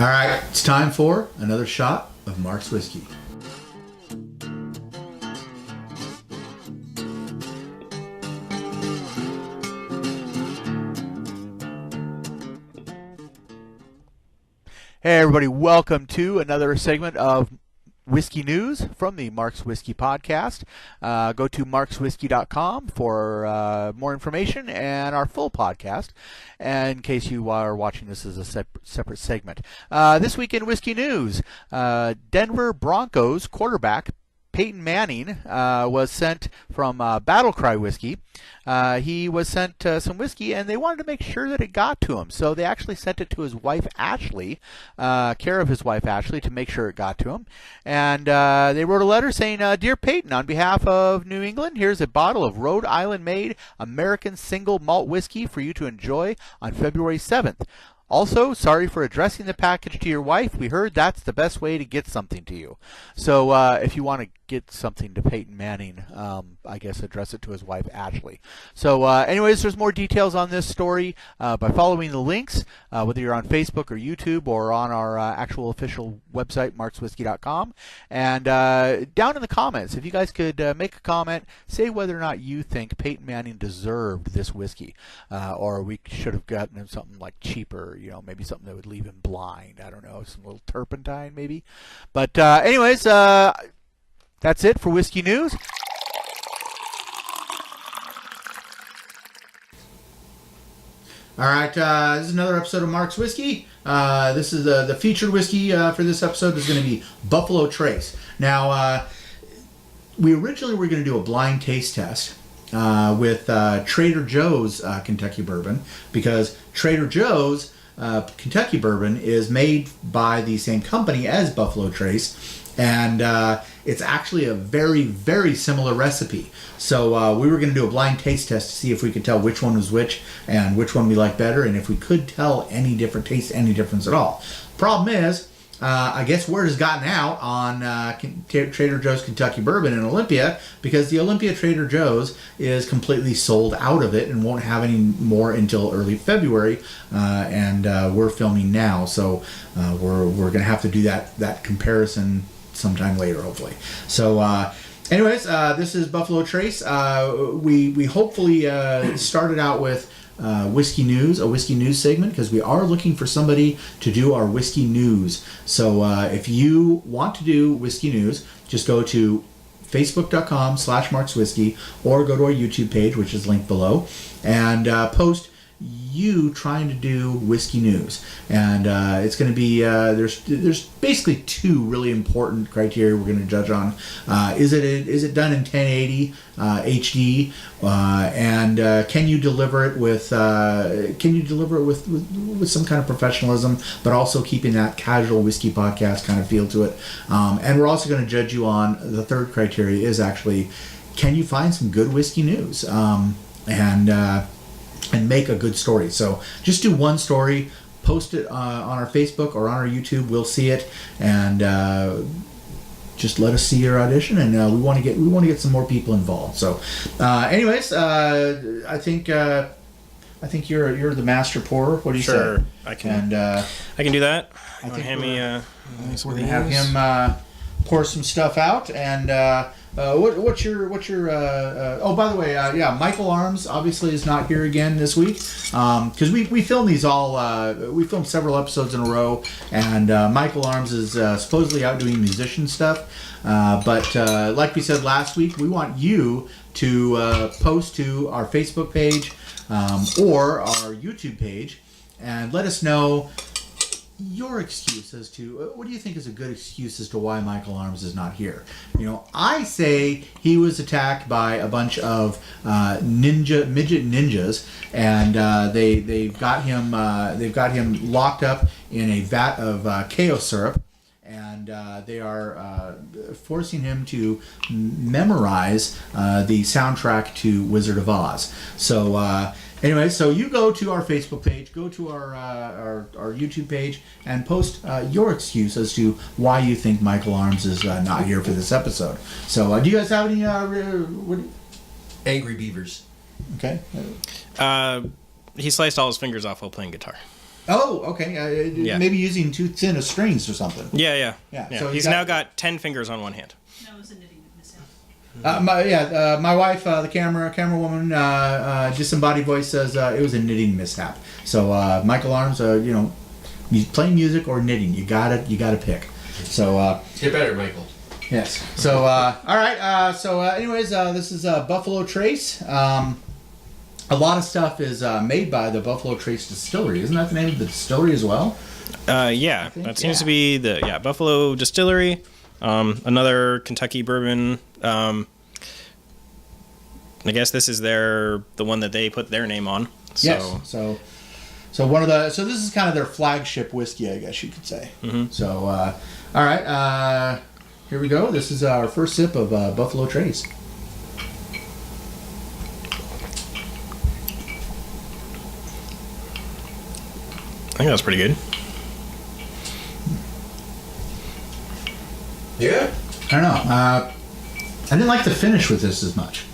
All right, it's time for another shot of Mark's Whiskey. Hey everybody, welcome to another segment of Whiskey News from the Mark's Whiskey podcast. Go to markswhiskey.com for more information and our full podcast, and in case you are watching this as a separate segment. This week in Whiskey News, Denver Broncos quarterback Peyton Manning was sent from Battle Cry Whiskey. He was sent some whiskey, and they wanted to make sure that it got to him. So they actually sent it to his wife, Ashley, care of his wife, Ashley, to make sure it got to him. And they wrote a letter saying, Dear Peyton, on behalf of New England, here's a bottle of Rhode Island-made American single malt whiskey for you to enjoy on February 7th. Also, sorry for addressing the package to your wife. We heard that's the best way to get something to you. So if you want to get something to Peyton Manning, I guess address it to his wife, Ashley. So anyways, there's more details on this story by following the links, whether you're on Facebook or YouTube or on our actual official website, markswhiskey.com. And down in the comments, if you guys could make a comment, say whether or not you think Peyton Manning deserved this whiskey, or we should have gotten him something like cheaper, maybe something that would leave him blind. I don't know, some little turpentine maybe. But anyways, that's it for Whiskey News. All right, this is another episode of Mark's Whiskey. This is the featured whiskey for this episode is going to be Buffalo Trace. Now, we originally were going to do a blind taste test with Trader Joe's Kentucky Bourbon, because Trader Joe's Kentucky Bourbon is made by the same company as Buffalo Trace, and it's actually a very, very similar recipe. So we were going to do a blind taste test to see if we could tell which one was which and which one we like better, and if we could tell any difference at all. Problem is, I guess word has gotten out on Trader Joe's Kentucky Bourbon in Olympia, because the Olympia Trader Joe's is completely sold out of it and won't have any more until early February, and we're filming now, so we're going to have to do that comparison sometime later, hopefully. So anyways, this is Buffalo Trace. We hopefully started out with a whiskey news segment, because we are looking for somebody to do our whiskey news. So if you want to do whiskey news, just go to facebook.com/markswhiskey, or go to our YouTube page, which is linked below, and post you trying to do whiskey news. And it's going to be there's basically two really important criteria we're going to judge on. Is it done in 1080 HD, and can you deliver it with some kind of professionalism, but also keeping that casual whiskey podcast kind of feel to it. And we're also going to judge you on the third criteria is actually, can you find some good whiskey news, and make a good story. So just do one story, post it on our Facebook or on our YouTube. We'll see it, and just let us see your audition. And we want to get some more people involved. So, anyways, I think you're the master pourer. What do you say? Sure, I can. And I can do that. I think we're gonna have him pour some stuff out. And what's your oh, by the way, Michael Arms obviously is not here again this week, because we film these all we filmed several episodes in a row, and Michael Arms is supposedly out doing musician stuff, but like we said last week, we want you to post to our Facebook page or our YouTube page and let us know your excuse as to what do you think is a good excuse as to why Michael Arms is not here. I say he was attacked by a bunch of midget ninjas, and they've got him locked up in a vat of chaos syrup, and they are forcing him to memorize the soundtrack to Wizard of Oz. So anyway, so you go to our Facebook page, go to our YouTube page, and post your excuse as to why you think Michael Arms is not here for this episode. So do you guys have any Angry Beavers? Okay. He sliced all his fingers off while playing guitar. Oh, okay. Yeah. Maybe using too thin of strings or something. Yeah. So he's now got 10 fingers on one hand. No, it was a knitting mishap. My wife, the camera woman, disembodied voice says it was a knitting mishap. So Michael Arms, playing music or knitting, you gotta pick. So get better, Michael. Yes. So all right. Anyways, this is Buffalo Trace. A lot of stuff is made by the Buffalo Trace Distillery. Isn't that the name of the distillery as well? Yeah, that seems to be the Buffalo Distillery. Another Kentucky bourbon. I guess this is the one that they put their name on. So. Yes. So one of this is kind of their flagship whiskey, I guess you could say. Mm-hmm. So all right, here we go. This is our first sip of Buffalo Trace. I think that's pretty good. Yeah. I don't know. I didn't like the finish with this as much.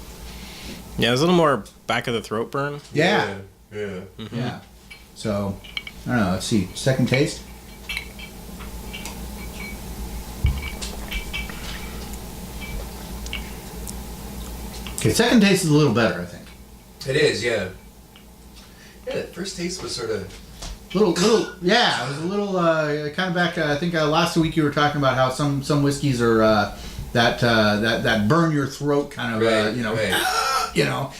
Yeah, there's a little more back of the throat burn. Yeah. Yeah. Mm-hmm. Yeah. So, I don't know. Let's see. Second taste. Okay, second taste is a little better, I think. It is, yeah. Yeah, that first taste was sort of... Little, yeah. It was a little kind of back. I think last week you were talking about how some whiskeys are that burn your throat kind of. Right.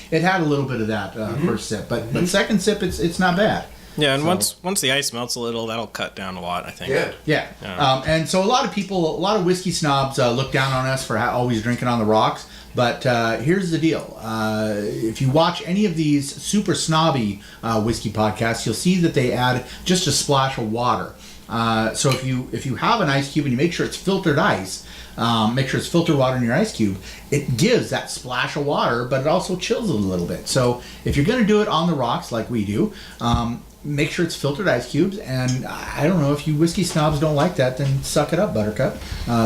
It had a little bit of that first sip, but second sip it's not bad. Yeah, and once the ice melts a little, that'll cut down a lot, I think. Yeah. Yeah. And so a lot of whiskey snobs look down on us for always drinking on the rocks. But here's the deal. If you watch any of these super snobby whiskey podcasts, you'll see that they add just a splash of water. So if you have an ice cube and you make sure it's filtered ice, make sure it's filtered water in your ice cube, it gives that splash of water, but it also chills it a little bit. So if you're going to do it on the rocks like we do, make sure it's filtered ice cubes. And I don't know, if you whiskey snobs don't like that, then suck it up, Buttercup.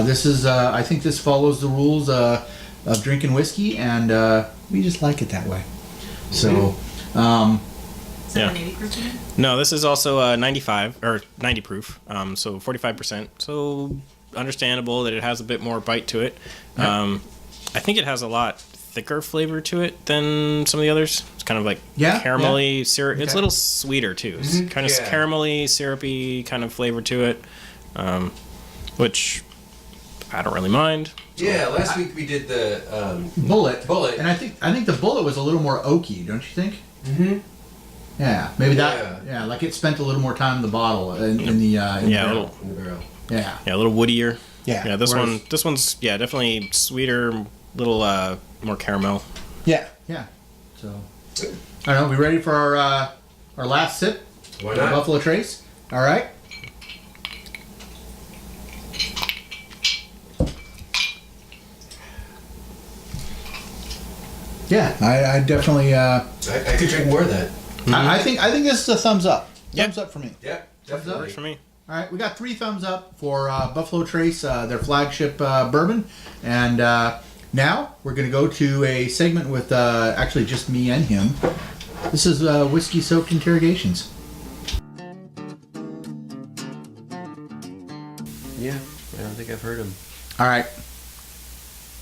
This is I think this follows the rules of drinking whiskey, and we just like it that way. So, Is that an 80 proof again? No, this is also 95 or 90 proof, so 45%. So understandable that it has a bit more bite to it. Yeah. I think it has a lot thicker flavor to it than some of the others. It's kind of like caramelly syrup. Okay. It's a little sweeter too. It's kind of caramelly, syrupy kind of flavor to it, which I don't really mind. Yeah, last week we did the Bullet, Bullet. and I think the Bullet was a little more oaky, don't you think? Mm-hmm. Yeah, maybe that. Yeah, like it spent a little more time in the bottle in the barrel. In the barrel. Yeah, a little woodier. Yeah. This one's definitely sweeter, little more caramel. Yeah. So, I don't know. We ready for our last sip? Why of not? Buffalo Trace. All right. Yeah, I definitely. I could drink more of that. I think this is a thumbs up. Yeah. Thumbs up for me. Yeah, Thumbs up. definitely. Works for me. All right, we got 3 thumbs up for Buffalo Trace, their flagship bourbon, and now we're going to go to a segment with actually just me and him. This is Whiskey Soaked Interrogations. Yeah, I don't think I've heard him. All right,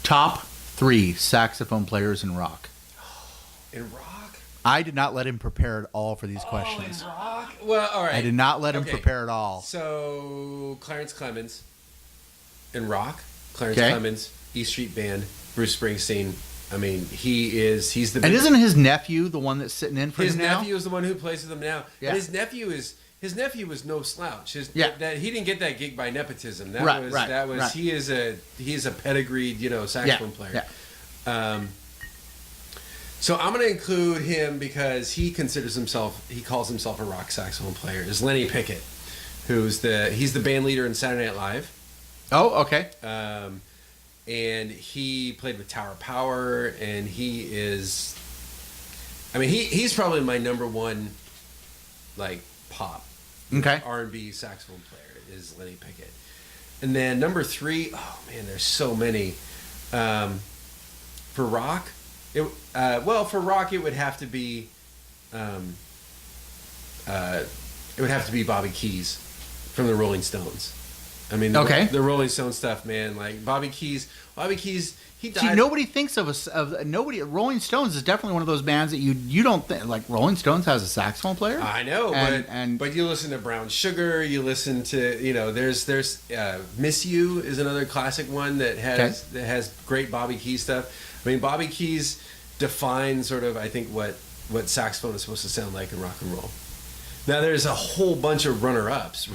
top 3 saxophone players in rock. In rock? I did not let him prepare at all for these questions. In rock? Well, all right. I did not let him prepare at all. So, Clarence Clemens in rock. Clarence Okay. Clemens, E Street Band, Bruce Springsteen. I mean, he's the. And isn't his nephew the one that's sitting in for his him now? nephew is the one who plays with him now. Yeah. And his nephew was no slouch. That he didn't get that gig by nepotism. That was he is a pedigreed, saxophone player. Yeah. So I'm going to include him because he calls himself a rock saxophone player. Is Lenny Pickett, he's the band leader in Saturday Night Live. Oh, okay. And he played with Tower Power, and he's probably my number one, like, pop R&B saxophone player is Lenny Pickett. And then number 3, oh man, there's so many. For rock, it would have to be it would have to be Bobby Keys from the Rolling Stones. I mean, Okay. the Rolling Stone stuff, man. Like Bobby Keys, he died. See, nobody thinks of nobody. Rolling Stones is definitely one of those bands that you don't think like. Rolling Stones has a saxophone player. I know, And- but you listen to Brown Sugar, you listen to there's Miss You is another classic one that has great Bobby Keys stuff. I mean, Bobby Keys defined sort of I think what saxophone is supposed to sound like in rock and roll. Now there's a whole bunch of runner-ups,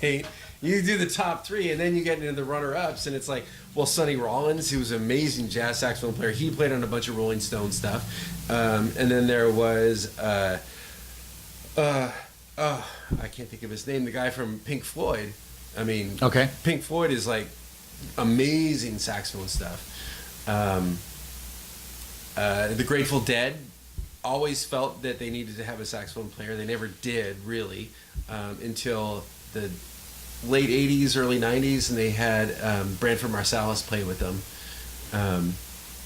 right? You do the top 3, and then you get into the runner-ups, and it's like, well, Sonny Rollins, who was an amazing jazz saxophone player, he played on a bunch of Rolling Stone stuff. And then there was, I can't think of his name, the guy from Pink Floyd. I mean, Okay. Pink Floyd is like amazing saxophone stuff. The Grateful Dead always felt that they needed to have a saxophone player. They never did, really, until the late 80s, early 90s, and they had Branford Marsalis play with them.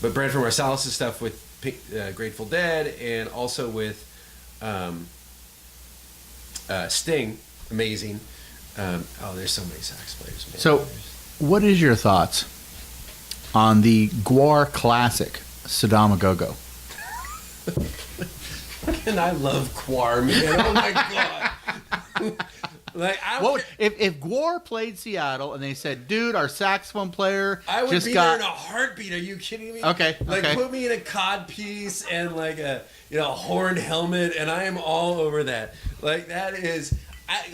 But Branford Marsalis' stuff with Grateful Dead and also with Sting, amazing. There's so many sax players, man. So, what is your thoughts on the Gwar classic Saddam Go-Go? And I love Gwar, man. Oh my god. Like If Gwar played Seattle and they said, "Dude, our saxophone player I would just be got," there in a heartbeat. Are you kidding me? Okay, Like okay. put me in a cod piece and like a horned helmet, and I am all over that. Like that is,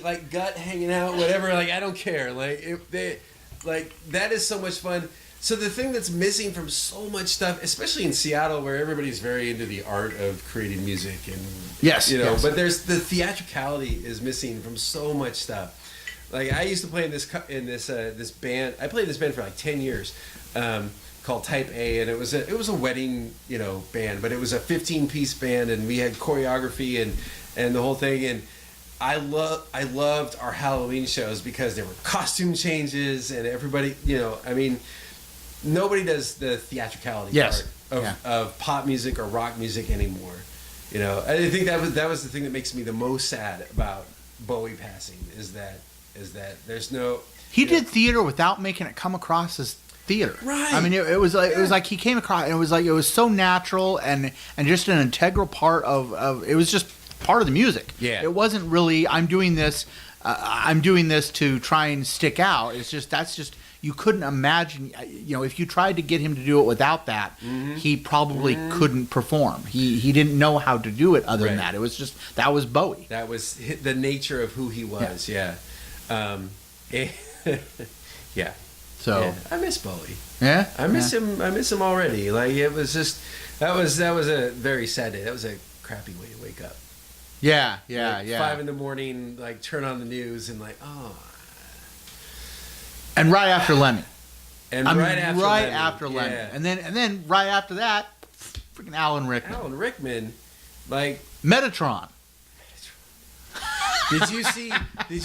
like gut hanging out, whatever. Like I don't care. Like that is so much fun. So the thing that's missing from so much stuff, especially in Seattle, where everybody's very into the art of creating music and Yes, yes. but there's the theatricality is missing from so much stuff. Like I used to play in this band. I played in this band for like 10 years, called Type A, and it was a wedding band, but it was a 15-piece band, and we had choreography and the whole thing. And I loved our Halloween shows because there were costume changes and everybody I mean. Nobody does the theatricality part of pop music or rock music anymore. I think that was the thing that makes me the most sad about Bowie passing is that there's no. He did theater without making it come across as theater. Right. I mean, it was like he came across, and it was so natural and just an integral part of it was just part of the music. Yeah. It wasn't really I'm doing this to try and stick out. It's just you couldn't imagine, if you tried to get him to do it without that, he probably couldn't perform. He didn't know how to do it other than Right. that. It was just, that was Bowie. That was the nature of who he was. Yeah. Yeah. So, Yeah. I miss Bowie. yeah. I miss him. I miss him already. Like it was just that was a very sad day. That was a crappy way to wake up. Yeah, Like, yeah. 5 a.m, like turn on the news and like And right after Lemmy. and Right Lemmy. after Lemmy. Yeah. And then right after that, freaking Alan Rickman. Alan Rickman, like, Metatron. did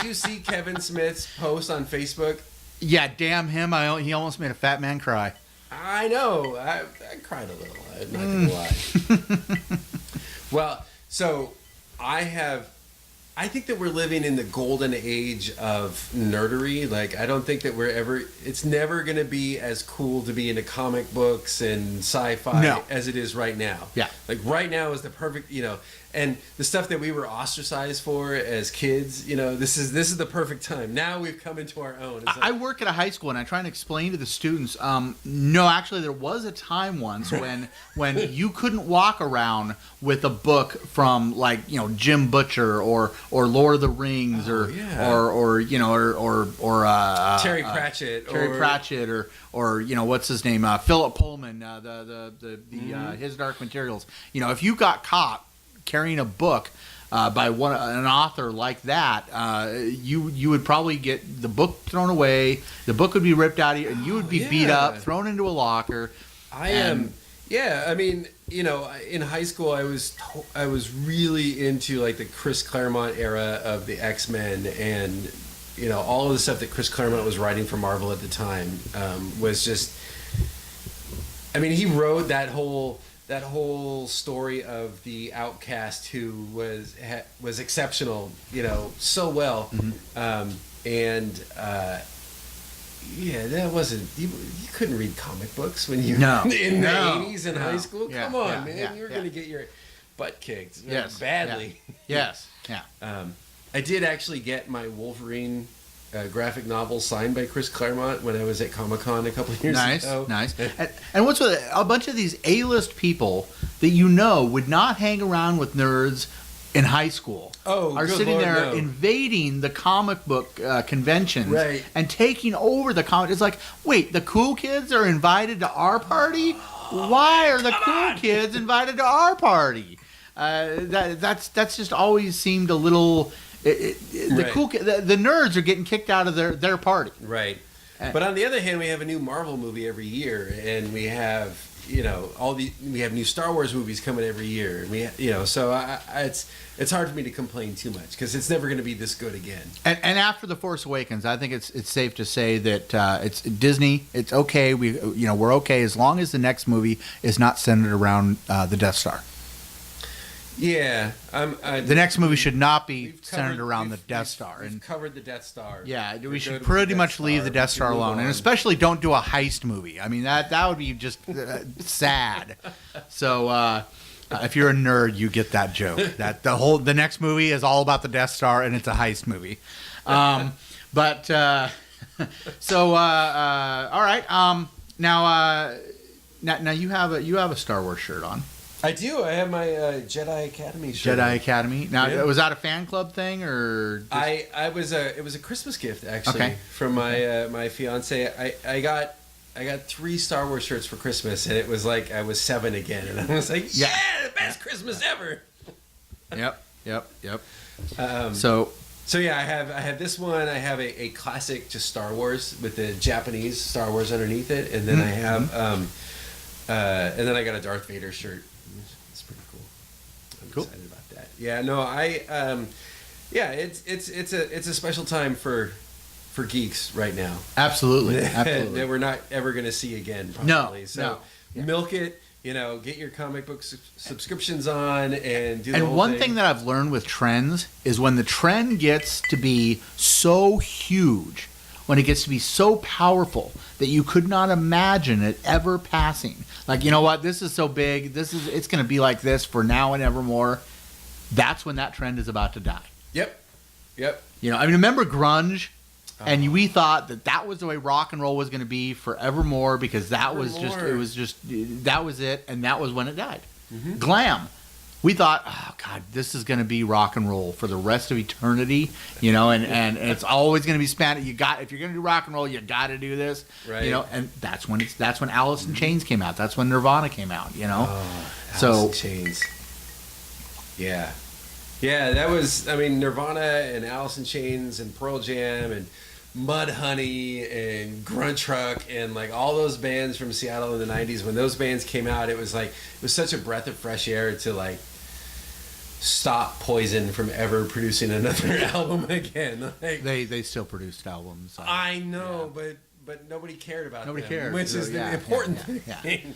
you see Kevin Smith's post on Facebook? Yeah, damn him. He almost made a fat man cry. I know. I cried a little. I'm not gonna lie. Well, so I think that we're living in the golden age of nerdery. Like, I don't think that it's never going to be as cool to be into comic books and sci-fi as it is right now. Yeah. Like, right now is the perfect, and the stuff that we were ostracized for as kids, this is the perfect time. Now we've come into our own. It's I work at a high school, and I try and explain to the students, no, actually, there was a time once when you couldn't walk around with a book from, like, Jim Butcher or Lord of the Rings or Terry Pratchett. or what's his name, Philip Pullman, his Dark Materials. If you got caught carrying a book by an author like that, you would probably get the book thrown away. The book would be ripped out of you, and you would be beat up, thrown into a locker. Yeah, I mean, in high school, I was really into like the Chris Claremont era of the X-Men, and all of the stuff that Chris Claremont was writing for Marvel at the time was just. I mean, he wrote that whole that whole story of the outcast who was exceptional, so well, yeah, that wasn't you couldn't read comic books when you in the 80s in high school. Yeah, Come on, yeah, man, yeah, you're yeah. gonna get your butt kicked Yeah. badly. Yes. Yeah. I did actually get my Wolverine graphic novel signed by Chris Claremont when I was at Comic-Con a couple of years ago. Nice. And what's with it? A bunch of these A-list people that would not hang around with nerds in high school are good sitting Lord, there no. invading the comic book conventions Right. and taking over the comic. It's like, wait, the cool kids are invited to our party? Why are the cool kids invited to our party? That's just always seemed a little. The cool the nerds are getting kicked out of their party. Right. But on the other hand, we have a new Marvel movie every year, and we have we have new Star Wars movies coming every year. And we so it's hard for me to complain too much because it's never going to be this good again. And after The Force Awakens, I think it's safe to say that it's Disney. It's okay. We're okay as long as the next movie is not centered around the Death Star. Yeah, The next movie should not be centered around the Death Star. We've covered the Death Star. Yeah, we We're should good with pretty the much leave the Death We Star should move alone, and on. especially don't do a heist movie. I mean, that would be just sad. So if you're a nerd, you get that joke. That the next movie is all about the Death Star, and it's a heist movie. All right. Now you have a Star Wars shirt on. I do. I have my Jedi Academy shirt. Jedi Academy. Now, Yeah. was that a fan club thing or? It was a Christmas gift actually Okay. from my fiance. I got 3 Star Wars shirts for Christmas, and it was like I was 7 again, and I was like, yeah, the best Christmas ever. Yep. So yeah, I have this one. I have a classic just Star Wars with the Japanese Star Wars underneath it, and then I have and then I got a Darth Vader shirt. It's pretty cool. I'm excited about that. Yeah, no, it's a special time for geeks right now. Absolutely. That we're not ever going to see again. Probably. No, So no. milk it. Get your comic book subscriptions on and do the And whole one thing. thing that I've learned with trends is when the trend gets to be so huge, when it gets to be so powerful that you could not imagine it ever passing. Like, you know what? This is so big. It's going to be like this for now and evermore. That's when that trend is about to die. Yep. Remember grunge? And we thought that was the way rock and roll was going to be forevermore because that was it, and that was when it died. Mm-hmm. Glam. We thought, oh God, this is going to be rock and roll for the rest of eternity, and it's always going to be Spanish. If you're going to do rock and roll, you got to do this, right? And that's when Alice in Chains came out. That's when Nirvana came out, Alice in Chains. Yeah, that was. I mean, Nirvana and Alice in Chains and Pearl Jam and Mudhoney and Grunt Truck and like all those bands from Seattle in the 90s. When those bands came out, it was such a breath of fresh air to like stop Poison from ever producing another album again. Like, they still produced albums. I know, but nobody cared about Nobody them, cared, which is the important thing.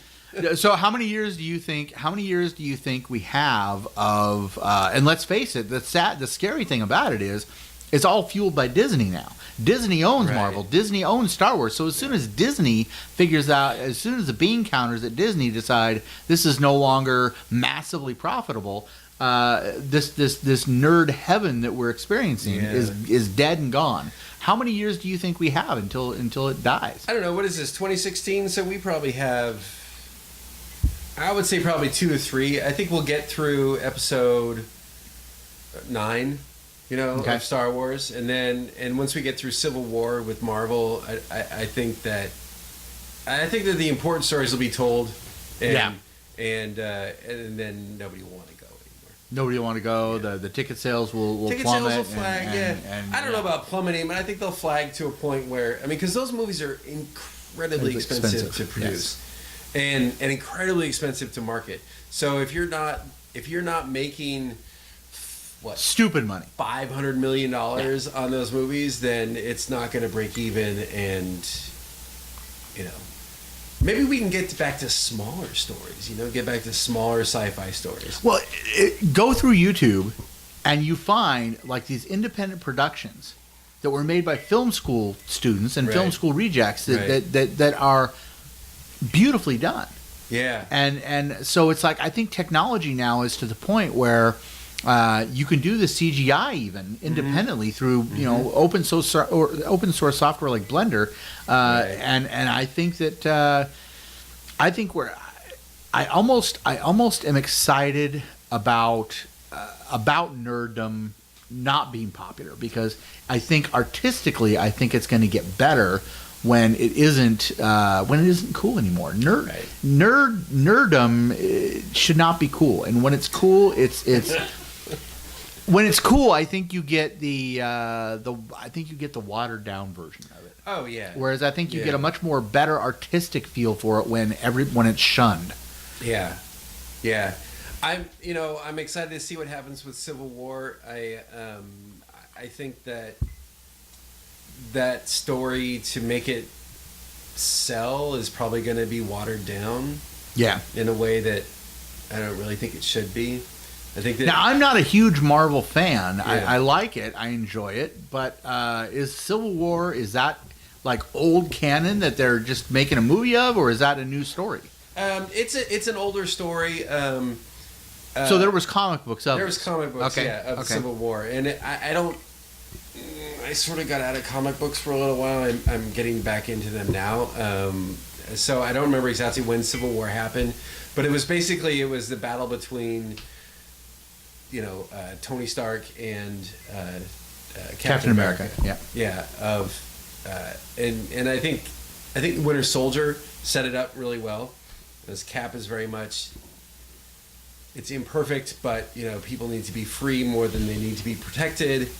So how many years do you think we have of and let's face it, the scary thing about it is it's all fueled by Disney now. Disney owns Marvel. Disney owns Star Wars. So as soon as Disney figures out, as soon as the bean counters at Disney decide this is no longer massively profitable, this nerd heaven that we're experiencing is dead and gone. How many years do you think we have until it dies? I don't know. What is this? 2016. So we probably have. I would say probably 2 or 3. I think we'll get through episode 9. Of Star Wars, and once we get through Civil War with Marvel, I think that the important stories will be told, and then nobody will want to go anymore. Nobody will want to go. Yeah. The ticket sales will ticket plummet. Sales will flag. And I don't know about plummeting, but I think they'll flag to a point where because those movies are incredibly expensive to produce, and incredibly expensive to market. So if you're not making stupid money, $500 million on those movies, then it's not going to break even, and maybe we can get back to smaller stories. Get back to smaller sci-fi stories. Well, go through YouTube, and you find like these independent productions that were made by film school students and film school rejects that are beautifully done. Yeah. And so it's like, I think technology now is to the point where you can do the CGI even independently through open source software like Blender, and I think that I almost am excited about nerddom not being popular, because I think artistically it's going to get better when it isn't cool anymore. Nerddom should not be cool, and when it's cool, it's when it's cool, I think you get the watered down version of it. Oh yeah. Whereas I think you get a much more better artistic feel for it when it's shunned. Yeah. Yeah. I'm excited to see what happens with Civil War. I think that story, to make it sell, is probably going to be watered down. Yeah. In a way that I don't really think it should be. I think that now, I'm not a huge Marvel fan. Yeah. I like it. I enjoy it. But is Civil War, is that like old canon that they're just making a movie of, or is that a new story? It's an older story. So there was comic books of it. There was comic books, of Civil War, and I sort of got out of comic books for a little while. I'm getting back into them now. So I don't remember exactly when Civil War happened, but it was the battle between Tony Stark and Captain America. Yeah. And I think Winter Soldier set it up really well, because Cap is very much, it's imperfect, but people need to be free more than they need to be protected,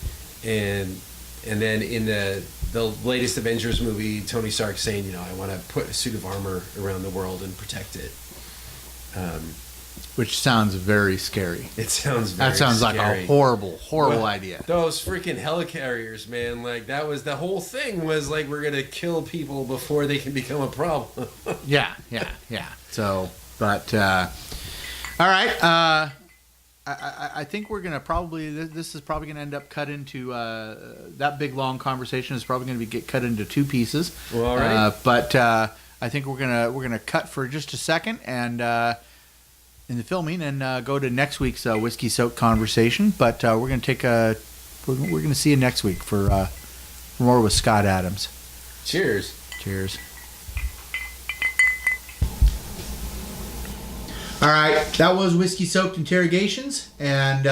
and then in the latest Avengers movie, Tony Stark saying, I want to put a suit of armor around the world and protect it. Which sounds very scary. It sounds very That sounds scary. like a horrible idea. Those freaking helicarriers, man! Like, that was the whole thing. Was like, we're gonna kill people before they can become a problem. Yeah. So, but all right. I think we're gonna probably, this is probably gonna end up cut into that big long conversation is probably gonna get cut into two pieces. Well, all right. But I think we're gonna cut for just a second and in the filming and go to next week's whiskey soaked conversation. But we're gonna take we're gonna see you next week for more with Scott Adams. Cheers. Cheers. All right, that was Whiskey Soaked Interrogations, and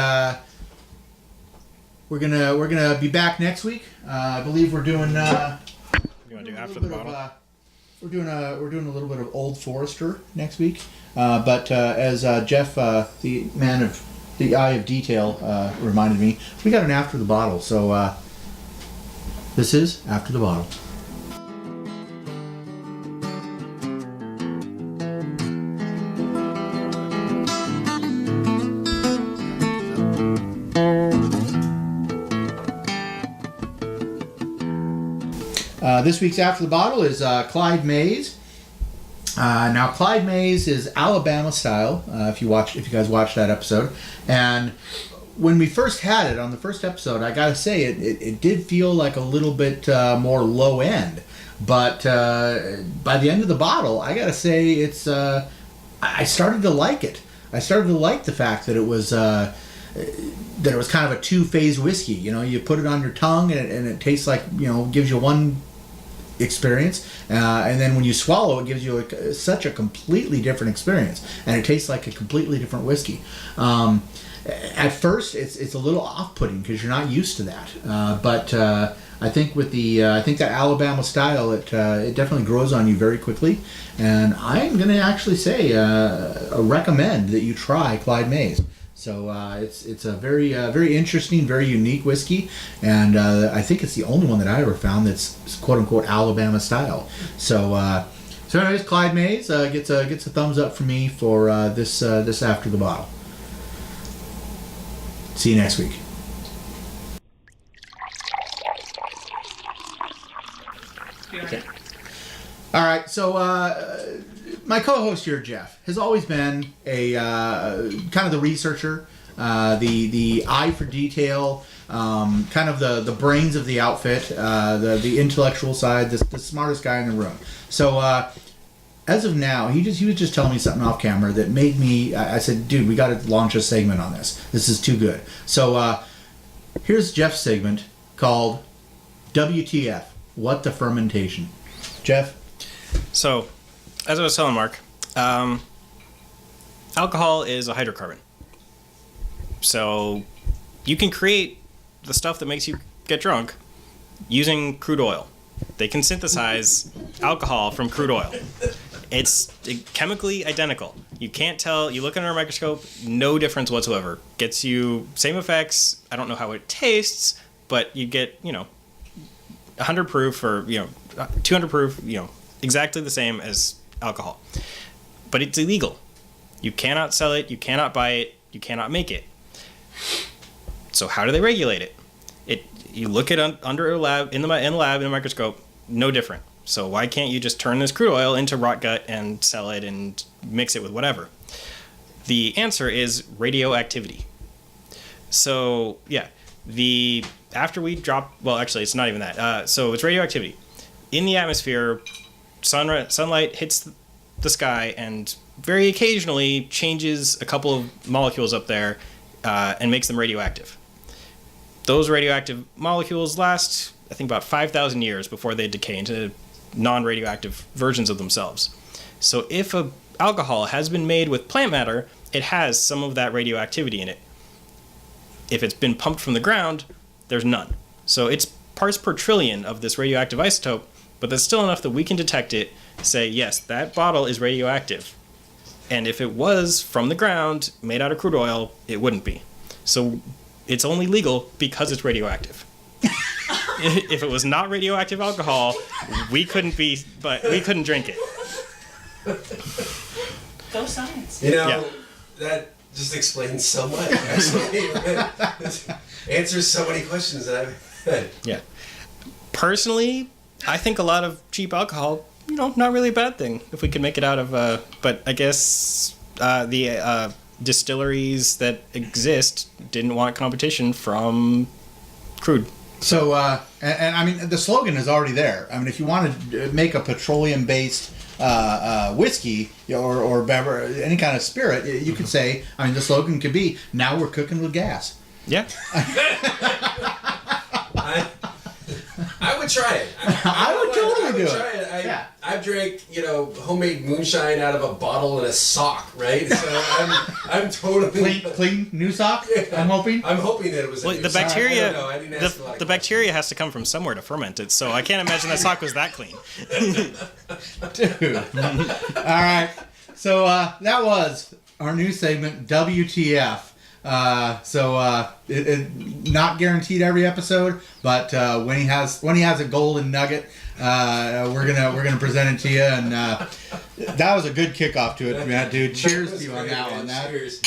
we're gonna be back next week. I believe we're doing. You want to do after the bottle? We're doing a little bit of Old Forester next week, but as Jeff, the man of the eye of detail, reminded me, we got an after the bottle. So this is After the Bottle. This week's After the Bottle is Clyde Mays. Now, Clyde Mays is Alabama style. If you guys watched that episode, and when we first had it on the first episode, I gotta say it did feel like a little bit more low end. But by the end of the bottle, I gotta say it's. I started to like it. I started to like the fact that it was. That it was kind of a two-phase whiskey. You put it on your tongue and it tastes like, gives you one experience, and then when you swallow it gives you such a completely different experience, and it tastes like a completely different whiskey. At first it's a little off-putting because you're not used to that, but I think with that Alabama style, it definitely grows on you very quickly, and I'm gonna actually say recommend that you try Clyde Mays. So it's a very very interesting, very unique whiskey, and I think it's the only one that I ever found that's quote unquote Alabama style. So anyways, Clyde Mays gets a thumbs up from me for this After the Bottle. See you next week. Okay. All right, so my co-host here, Jeff, has always been a kind of the researcher, the eye for detail, kind of the brains of the outfit, the intellectual side, the smartest guy in the room. So as of now, he was just telling me something off camera that made me. I said, dude, we got to launch a segment on this. This is too good. So here's Jeff's segment called WTF? What the fermentation? Jeff. So, as I was telling Mark, alcohol is a hydrocarbon. So, you can create the stuff that makes you get drunk using crude oil. They can synthesize alcohol from crude oil. It's chemically identical. You can't tell. You look under a microscope, no difference whatsoever. Gets you same effects. I don't know how it tastes, but you get 100 proof or 200 proof. Exactly the same as alcohol. But it's illegal. You cannot sell it. You cannot buy it. You cannot make it. So how do they regulate it? You look at under a lab in the lab in a microscope, no different. So why can't you just turn this crude oil into rot gut and sell it and mix it with whatever? The answer is radioactivity. So yeah, after we drop, well, actually it's not even that. So it's radioactivity in the atmosphere. Sunlight hits the sky and very occasionally changes a couple of molecules up there and makes them radioactive. Those radioactive molecules last, I think, about 5,000 years before they decay into non-radioactive versions of themselves. So if alcohol has been made with plant matter, it has some of that radioactivity in it. If it's been pumped from the ground, there's none. So it's parts per trillion of this radioactive isotope, but that's still enough that we can detect it, say, yes, that bottle is radioactive. And if it was from the ground, made out of crude oil, it wouldn't be. So it's only legal because it's radioactive. If it was not radioactive alcohol, we couldn't drink it. Go science. That just explains so much, actually. Answers so many questions that I've had. Yeah. Personally, I think a lot of cheap alcohol, not really a bad thing if we could make it out of, but I guess the distilleries that exist didn't want competition from crude. So, and I mean, the slogan is already there. I mean, if you want to make a petroleum-based whiskey or beverage, any kind of spirit, you could say, I mean, the slogan could be, now we're cooking with gas. Yeah. I would try it. I would totally do try it. I've drank, homemade moonshine out of a bottle and a sock, right? So I'm totally Clean new sock, I'm hoping. I'm hoping that it was. Well, the bacteria, I don't know. I didn't ask a lot of the bacteria has to come from somewhere to ferment it. So I can't imagine that sock was that clean. Dude. All right. So that was our new segment, WTF. It not guaranteed every episode, but when he has a golden nugget, we're gonna present it to you, and that was a good kickoff to it, dude. Cheers to you on that one. Cheers.